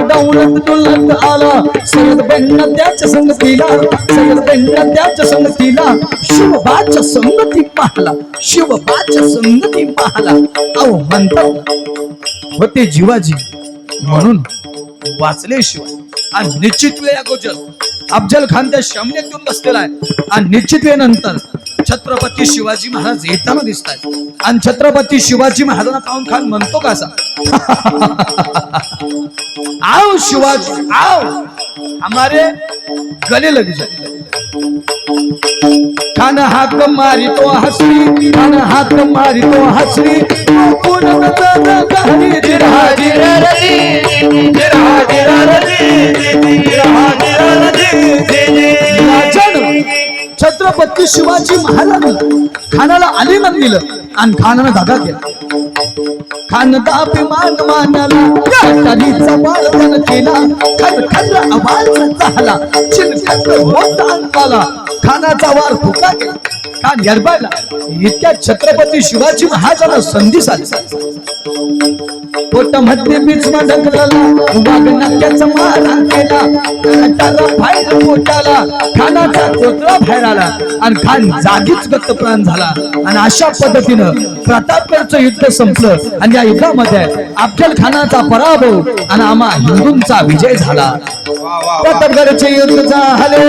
डौलत डुलत आला सय्यद बेंड त्याच्या संगतीला सय्यद बेंड त्याच्या संगतीला शिवबाच्या संगती पाहला शिवबाच्या संगती पाहला अहो म्हणतात होते जीवाजी म्हणून वाचले शिवाय आणि निश्चित वेळ अगोदर अफजल खान त्या शमनेतून बसलेला आहे आणि निश्चित वेळेनंतर छत्रपती शिवाजी महाराज येताना दिसत आहेत आणि छत्रपती शिवाजी महाराजांना पाहून खान म्हणतो का असा आओ शिवाजी आओ हमारे गले लग जाए खान हाक मारी तो हसरी खान हाक मारी तो हसरी छत्रपती शिवाजी महाराज खानाला आलिंगन दिलं आणि खानानं धागा केला खान दाभिमान मानला कालीचा बाळपण केला खर खर आवाज झाला चिलखत होत अंकाला खानाचा वार फुका केला खान गरबाला इतक्या छत्रपती शिवाजी महाराजांना संधी साधली पोट मध्ये बीचमा ढकलला वाघ नक्याचा मारहाण केला टारा बाहेर पोटाला खानाचा कोतळा बाहेर आला आणि खान जागीच गतप्राण झाला आणि अशा पद्धतीनं प्रतापगडचं युद्ध संपलं आणि या युद्धामध्ये अफजल खानाचा पराभव आणि आम्हा हिंदूंचा विजय झाला प्रतापगडचे युद्ध झाले